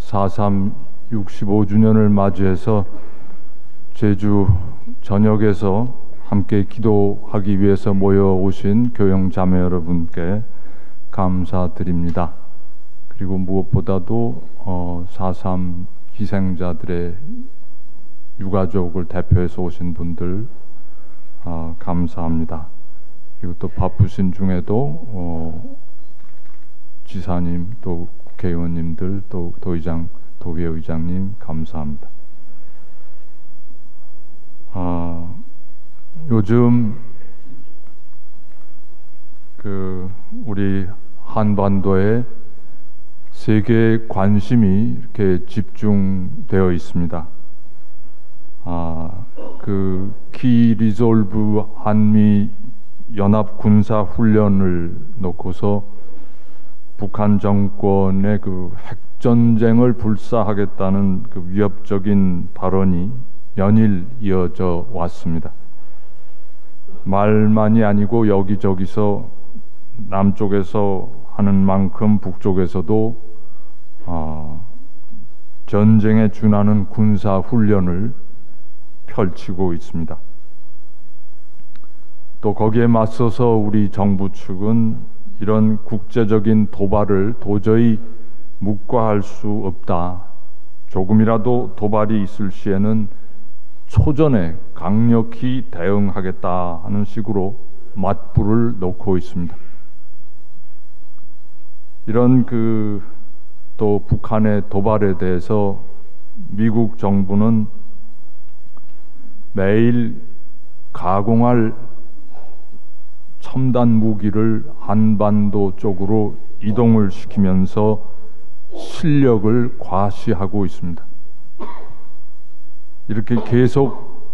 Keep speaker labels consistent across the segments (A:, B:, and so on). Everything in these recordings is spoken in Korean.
A: 4.3 65주년을 맞이해서 제주 전역에서 함께 기도하기 위해서 모여오신 교영 자매 여러분께 감사드립니다. 그리고 무엇보다도 4.3 희생자들의 유가족을 대표해서 오신 분들 감사합니다. 그리고 또 바쁘신 중에도 지사님, 또 국회의원님들, 또 도의회의장님 감사합니다. 요즘 우리 한반도에 세계의 관심이 이렇게 집중되어 있습니다. 키 리졸브 한미 연합 군사 훈련을 놓고서 북한 정권의 핵전쟁을 불사하겠다는 위협적인 발언이 연일 이어져 왔습니다. 말만이 아니고 여기저기서 남쪽에서 하는 만큼 북쪽에서도 전쟁에 준하는 군사 훈련을 펼치고 있습니다. 또 거기에 맞서서 우리 정부 측은 이런 국제적인 도발을 도저히 묵과할 수 없다. 조금이라도 도발이 있을 시에는 초전에 강력히 대응하겠다 하는 식으로 맞불을 놓고 있습니다. 이런 또 북한의 도발에 대해서 미국 정부는 매일 가공할 첨단 무기를 한반도 쪽으로 이동을 시키면서 실력을 과시하고 있습니다. 이렇게 계속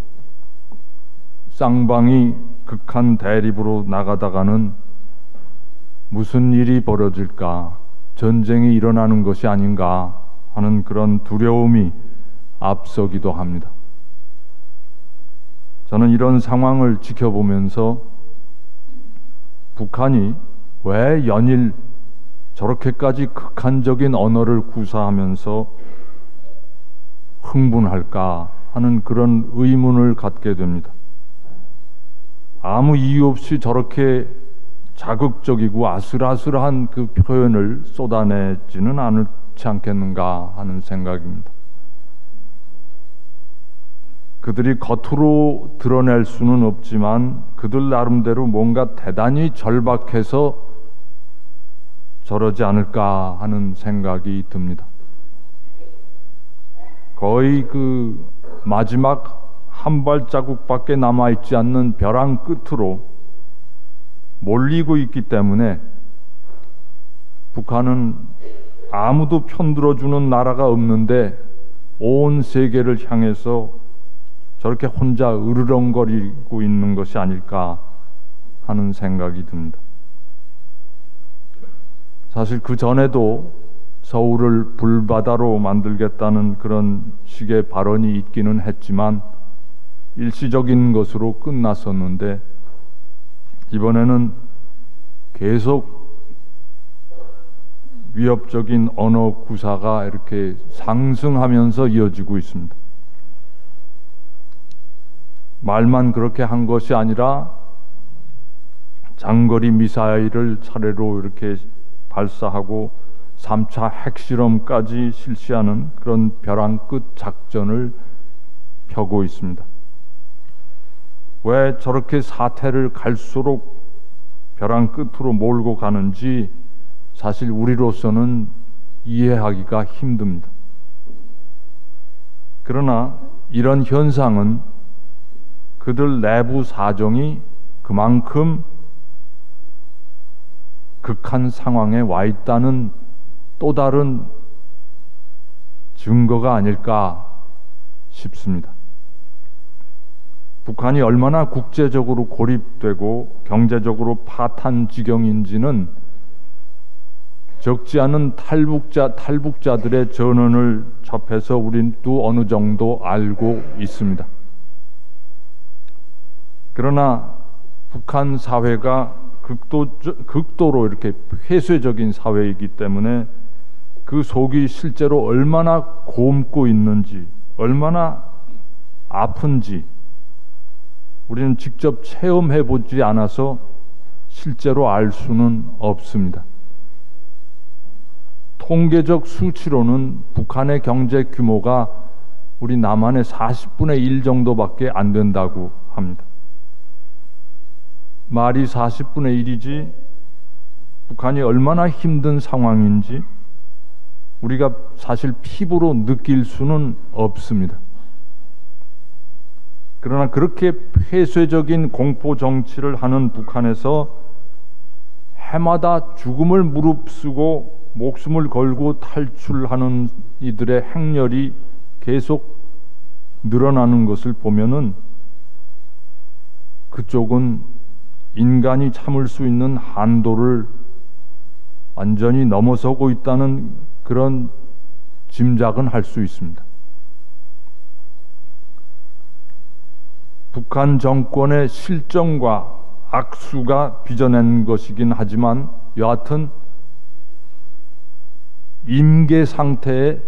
A: 쌍방이 극한 대립으로 나가다가는 무슨 일이 벌어질까, 전쟁이 일어나는 것이 아닌가 하는 그런 두려움이 앞서기도 합니다. 저는 이런 상황을 지켜보면서 북한이 왜 연일 저렇게까지 극한적인 언어를 구사하면서 흥분할까 하는 그런 의문을 갖게 됩니다. 아무 이유 없이 저렇게 자극적이고 아슬아슬한 그 표현을 쏟아내지는 않지 않겠는가 하는 생각입니다. 그들이 겉으로 드러낼 수는 없지만 그들 나름대로 뭔가 대단히 절박해서 저러지 않을까 하는 생각이 듭니다. 거의 마지막 한 발자국밖에 남아있지 않는 벼랑 끝으로 몰리고 있기 때문에 북한은 아무도 편들어주는 나라가 없는데 온 세계를 향해서 저렇게 혼자 으르렁거리고 있는 것이 아닐까 하는 생각이 듭니다. 사실 그 전에도 서울을 불바다로 만들겠다는 그런 식의 발언이 있기는 했지만 일시적인 것으로 끝났었는데 이번에는 계속 위협적인 언어 구사가 이렇게 상승하면서 이어지고 있습니다. 말만 그렇게 한 것이 아니라 장거리 미사일을 차례로 이렇게 발사하고 3차 핵실험까지 실시하는 그런 벼랑 끝 작전을 펴고 있습니다. 왜 저렇게 사태를 갈수록 벼랑 끝으로 몰고 가는지 사실 우리로서는 이해하기가 힘듭니다. 그러나 이런 현상은 그들 내부 사정이 그만큼 극한 상황에 와 있다는 또 다른 증거가 아닐까 싶습니다. 북한이 얼마나 국제적으로 고립되고 경제적으로 파탄 지경인지는 적지 않은 탈북자들의 전언을 접해서 우리도 어느 정도 알고 있습니다. 그러나 북한 사회가 극도로 이렇게 폐쇄적인 사회이기 때문에 그 속이 실제로 얼마나 곪고 있는지, 얼마나 아픈지 우리는 직접 체험해 보지 않아서 실제로 알 수는 없습니다. 통계적 수치로는 북한의 경제 규모가 우리 남한의 40분의 1 정도밖에 안 된다고 합니다. 말이 40분의 1이지 북한이 얼마나 힘든 상황인지 우리가 사실 피부로 느낄 수는 없습니다. 그러나 그렇게 폐쇄적인 공포 정치를 하는 북한에서 해마다 죽음을 무릅쓰고 목숨을 걸고 탈출하는 이들의 행렬이 계속 늘어나는 것을 보면은 그쪽은 인간이 참을 수 있는 한도를 완전히 넘어서고 있다는 그런 짐작은 할 수 있습니다. 북한 정권의 실정과 악수가 빚어낸 것이긴 하지만 여하튼 임계 상태에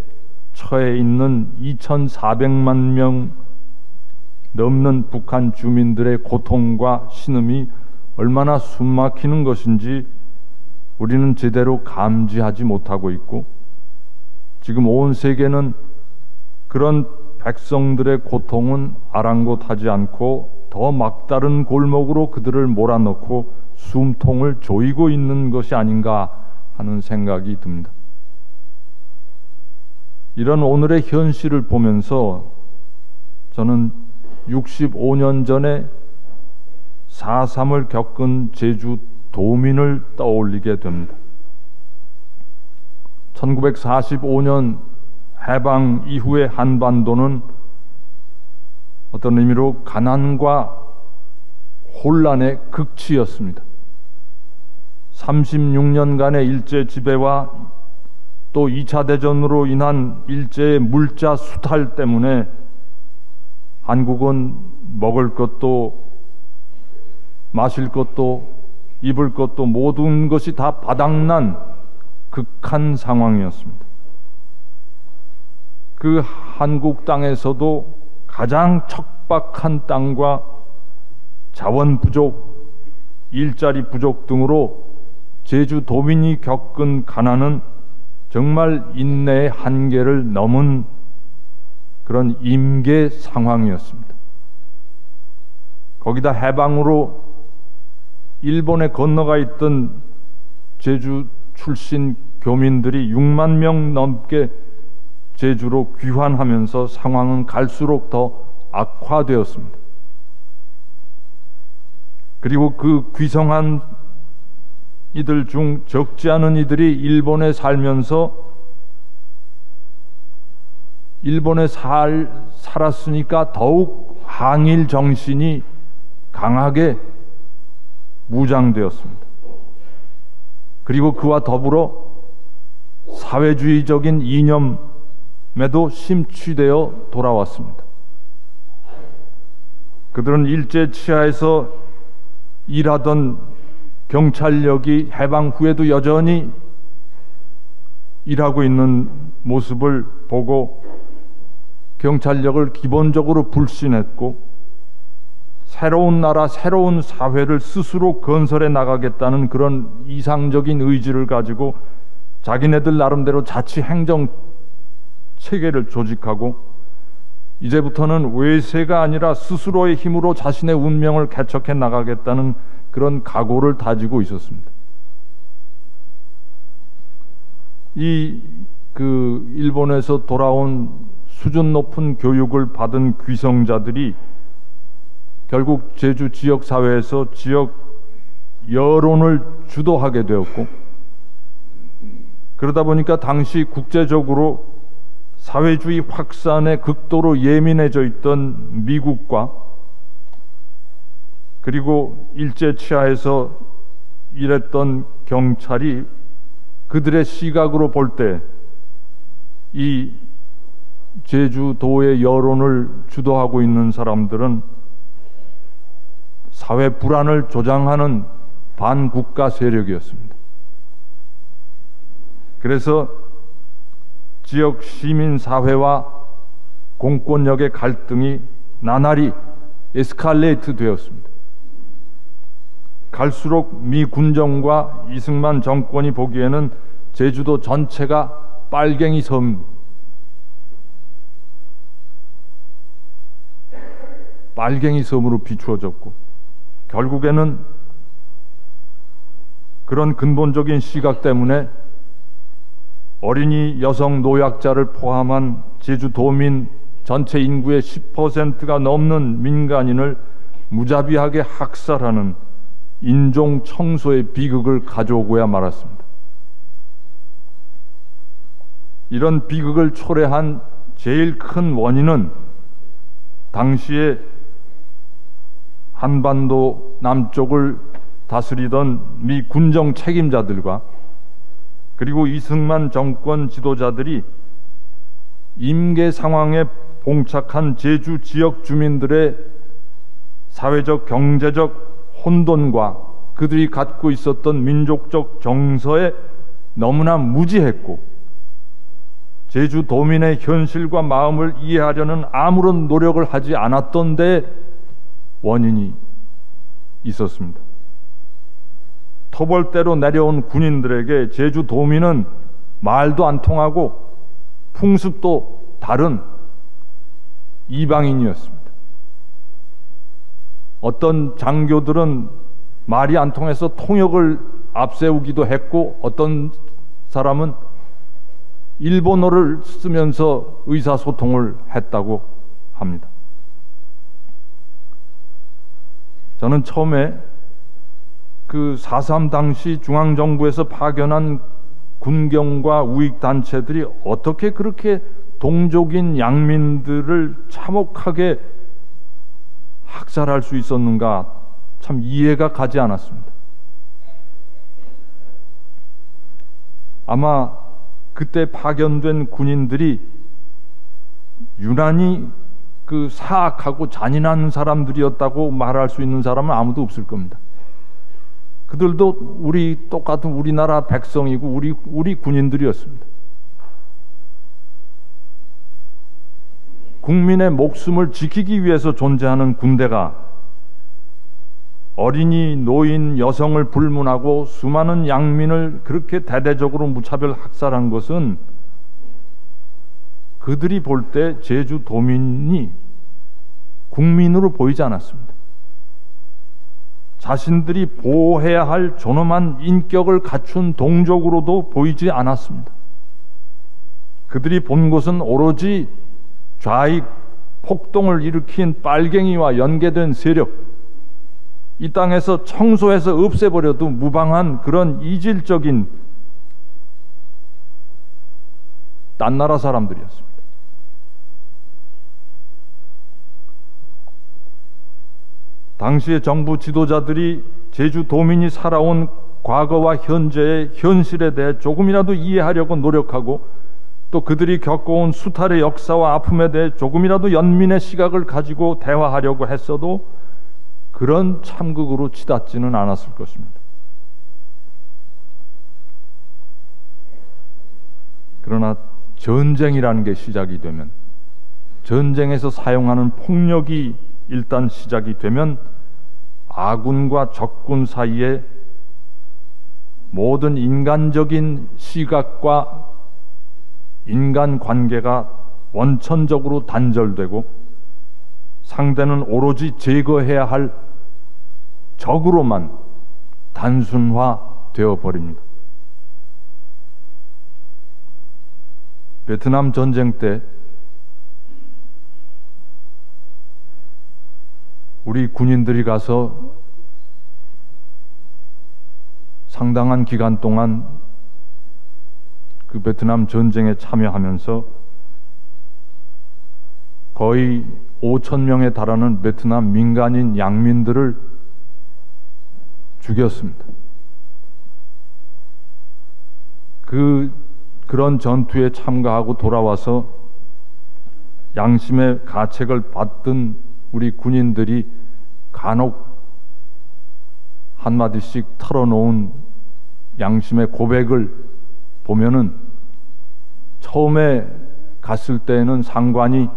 A: 처해 있는 2,400만 명 넘는 북한 주민들의 고통과 신음이 얼마나 숨막히는 것인지 우리는 제대로 감지하지 못하고 있고, 지금 온 세계는 그런 백성들의 고통은 아랑곳하지 않고 더 막다른 골목으로 그들을 몰아넣고 숨통을 조이고 있는 것이 아닌가 하는 생각이 듭니다. 이런 오늘의 현실을 보면서 저는 65년 전에 4.3을 겪은 제주 도민을 떠올리게 됩니다. 1945년 해방 이후의 한반도는 어떤 의미로 가난과 혼란의 극치였습니다. 36년간의 일제 지배와 또 2차 대전으로 인한 일제의 물자 수탈 때문에 한국은 먹을 것도 마실 것도 입을 것도 모든 것이 다 바닥난 극한 상황이었습니다. 그 한국 땅에서도 가장 척박한 땅과 자원 부족, 일자리 부족 등으로 제주 도민이 겪은 가난은 정말 인내의 한계를 넘은 그런 임계 상황이었습니다. 거기다 해방으로 일본에 건너가 있던 제주 출신 교민들이 6만 명 넘게 제주로 귀환하면서 상황은 갈수록 더 악화되었습니다. 그리고 그 귀성한 이들 중 적지 않은 이들이 일본에 살면서 일본에 살았으니까 더욱 항일 정신이 강하게 무장되었습니다. 그리고 그와 더불어 사회주의적인 이념에도 심취되어 돌아왔습니다. 그들은 일제 치하에서 일하던 경찰력이 해방 후에도 여전히 일하고 있는 모습을 보고 경찰력을 기본적으로 불신했고, 새로운 나라, 새로운 사회를 스스로 건설해 나가겠다는 그런 이상적인 의지를 가지고 자기네들 나름대로 자치 행정 체계를 조직하고 이제부터는 외세가 아니라 스스로의 힘으로 자신의 운명을 개척해 나가겠다는 그런 각오를 다지고 있었습니다. 일본에서 돌아온 수준 높은 교육을 받은 귀성자들이 결국 제주 지역 사회에서 지역 여론을 주도하게 되었고, 그러다 보니까 당시 국제적으로 사회주의 확산에 극도로 예민해져 있던 미국과 그리고 일제 치하에서 일했던 경찰이 그들의 시각으로 볼 때 이 제주도의 여론을 주도하고 있는 사람들은 사회 불안을 조장하는 반국가 세력이었습니다. 그래서 지역 시민사회와 공권력의 갈등이 나날이 에스컬레이트 되었습니다. 갈수록 미 군정과 이승만 정권이 보기에는 제주도 전체가 빨갱이 섬으로 비추어졌고, 결국에는 그런 근본적인 시각 때문에 어린이, 여성, 노약자를 포함한 제주도민 전체 인구의 10%가 넘는 민간인을 무자비하게 학살하는 인종 청소의 비극을 가져오고야 말았습니다. 이런 비극을 초래한 제일 큰 원인은 당시에 한반도 남쪽을 다스리던 미 군정 책임자들과 그리고 이승만 정권 지도자들이 임계 상황에 봉착한 제주 지역 주민들의 사회적, 경제적 혼돈과 그들이 갖고 있었던 민족적 정서에 너무나 무지했고, 제주도민의 현실과 마음을 이해하려는 아무런 노력을 하지 않았던 데 원인이 있었습니다. 터벌대로 내려온 군인들에게 제주도민은 말도 안 통하고 풍습도 다른 이방인이었습니다. 어떤 장교들은 말이 안 통해서 통역을 앞세우기도 했고, 어떤 사람은 일본어를 쓰면서 의사소통을 했다고 합니다. 저는 처음에 그 4.3 당시 중앙정부에서 파견한 군경과 우익단체들이 어떻게 그렇게 동족인 양민들을 참혹하게 학살할 수 있었는가 참 이해가 가지 않았습니다. 아마 그때 파견된 군인들이 유난히 그 사악하고 잔인한 사람들이었다고 말할 수 있는 사람은 아무도 없을 겁니다. 그들도 똑같은 우리나라 백성이고 우리 군인들이었습니다. 국민의 목숨을 지키기 위해서 존재하는 군대가 어린이, 노인, 여성을 불문하고 수많은 양민을 그렇게 대대적으로 무차별 학살한 것은 그들이 볼 때 제주도민이 국민으로 보이지 않았습니다. 자신들이 보호해야 할 존엄한 인격을 갖춘 동족으로도 보이지 않았습니다. 그들이 본 것은 오로지 좌익 폭동을 일으킨 빨갱이와 연계된 세력, 이 땅에서 청소해서 없애버려도 무방한 그런 이질적인 딴 나라 사람들이었습니다. 당시의 정부 지도자들이 제주도민이 살아온 과거와 현재의 현실에 대해 조금이라도 이해하려고 노력하고, 또 그들이 겪어온 수탈의 역사와 아픔에 대해 조금이라도 연민의 시각을 가지고 대화하려고 했어도 그런 참극으로 치닫지는 않았을 것입니다. 그러나 전쟁이라는 게 시작이 되면, 전쟁에서 사용하는 폭력이 일단 시작이 되면 아군과 적군 사이에 모든 인간적인 시각과 인간관계가 원천적으로 단절되고, 상대는 오로지 제거해야 할 적으로만 단순화되어 버립니다. 베트남 전쟁 때 우리 군인들이 가서 상당한 기간 동안 그 베트남 전쟁에 참여하면서 거의 5,000명에 달하는 베트남 민간인 양민들을 죽였습니다. 그런 전투에 참가하고 돌아와서 양심의 가책을 받던 우리 군인들이 간혹 한마디씩 털어놓은 양심의 고백을 보면은 처음에 갔을 때는 상관이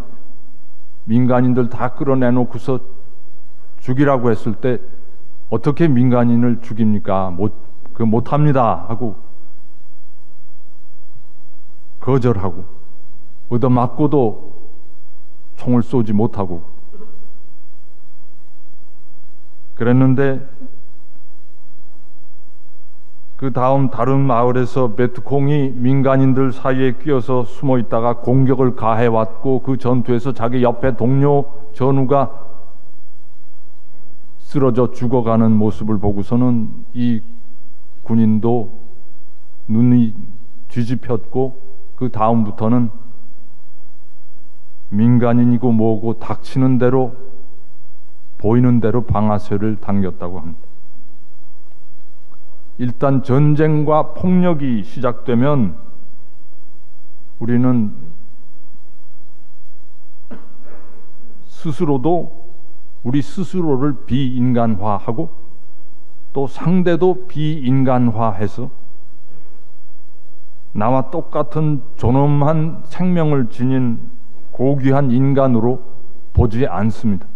A: 민간인들 다 끌어내놓고서 죽이라고 했을 때 어떻게 민간인을 죽입니까? 못합니다 하고 거절하고 얻어맞고도 총을 쏘지 못하고 그랬는데 그 다음 다른 마을에서 베트콩이 민간인들 사이에 끼어서 숨어 있다가 공격을 가해왔고 그 전투에서 자기 옆에 동료 전우가 쓰러져 죽어가는 모습을 보고서는 이 군인도 눈이 뒤집혔고 그 다음부터는 민간인이고 뭐고 닥치는 대로 보이는 대로 방아쇠를 당겼다고 합니다. 일단 전쟁과 폭력이 시작되면 우리는 스스로도 우리 스스로를 비인간화하고 또 상대도 비인간화해서 나와 똑같은 존엄한 생명을 지닌 고귀한 인간으로 보지 않습니다.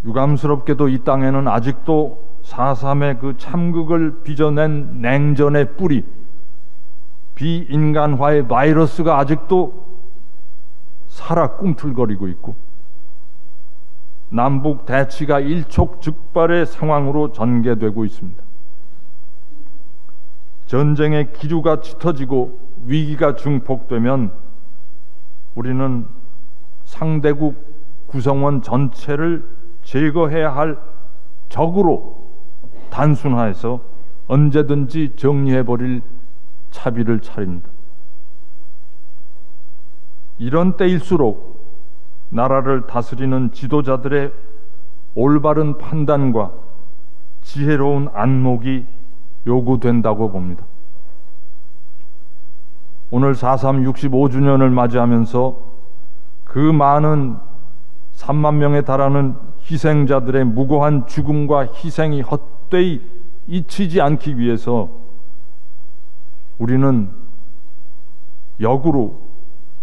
A: 유감스럽게도 이 땅에는 아직도 4.3의 그 참극을 빚어낸 냉전의 뿌리, 비인간화의 바이러스가 아직도 살아 꿈틀거리고 있고 남북 대치가 일촉즉발의 상황으로 전개되고 있습니다. 전쟁의 기류가 짙어지고 위기가 증폭되면 우리는 상대국 구성원 전체를 제거해야 할 적으로 단순화해서 언제든지 정리해버릴 차비를 차립니다. 이런 때일수록 나라를 다스리는 지도자들의 올바른 판단과 지혜로운 안목이 요구된다고 봅니다. 오늘 4.3 65주년을 맞이하면서 그 많은 3만 명에 달하는 희생자들의 무고한 죽음과 희생이 헛되이 잊히지 않기 위해서 우리는 역으로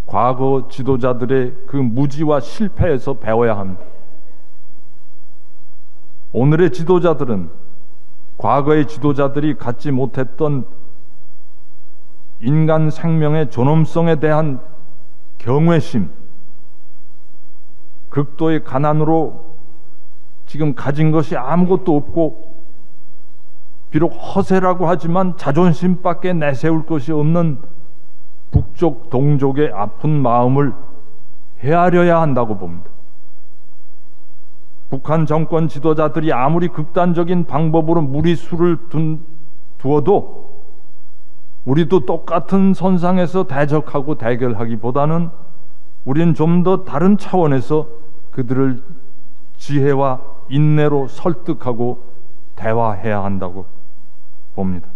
A: 과거 지도자들의 그 무지와 실패에서 배워야 합니다. 오늘의 지도자들은 과거의 지도자들이 갖지 못했던 인간 생명의 존엄성에 대한 경외심, 극도의 가난으로 지금 가진 것이 아무것도 없고 비록 허세라고 하지만 자존심밖에 내세울 것이 없는 북쪽 동족의 아픈 마음을 헤아려야 한다고 봅니다. 북한 정권 지도자들이 아무리 극단적인 방법으로 무리수를 두어도 우리도 똑같은 선상에서 대적하고 대결하기보다는 우리는 좀 더 다른 차원에서 그들을 지혜와 인내로 설득하고 대화해야 한다고 봅니다.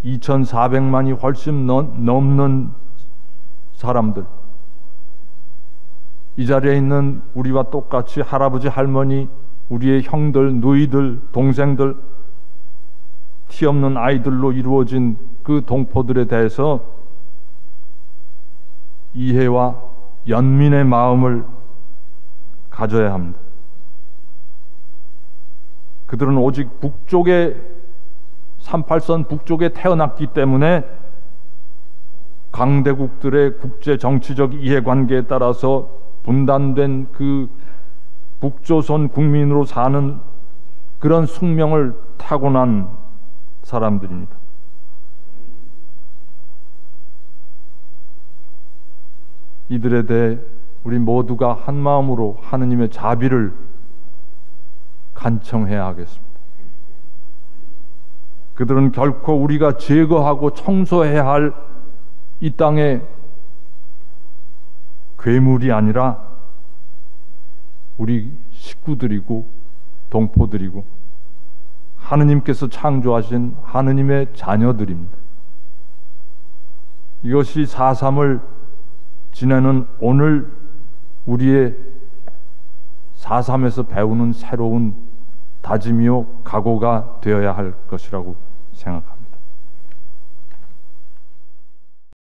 A: 2,400만이 훨씬 넘는 사람들, 이 자리에 있는 우리와 똑같이 할아버지, 할머니, 우리의 형들, 누이들, 동생들, 티 없는 아이들로 이루어진 그 동포들에 대해서 이해와 연민의 마음을 가져야 합니다. 그들은 오직 북쪽에 38선 북쪽에 태어났기 때문에 강대국들의 국제 정치적 이해관계에 따라서 분단된 그 북조선 국민으로 사는 그런 숙명을 타고난 사람들입니다. 이들에 대해 우리 모두가 한마음으로 하느님의 자비를 간청해야 하겠습니다. 그들은 결코 우리가 제거하고 청소해야 할 이 땅의 괴물이 아니라 우리 식구들이고 동포들이고 하느님께서 창조하신 하느님의 자녀들입니다. 이것이 4.3을 지내는 오늘 우리의 4.3에서 배우는 새로운 다짐이요 각오가 되어야 할 것이라고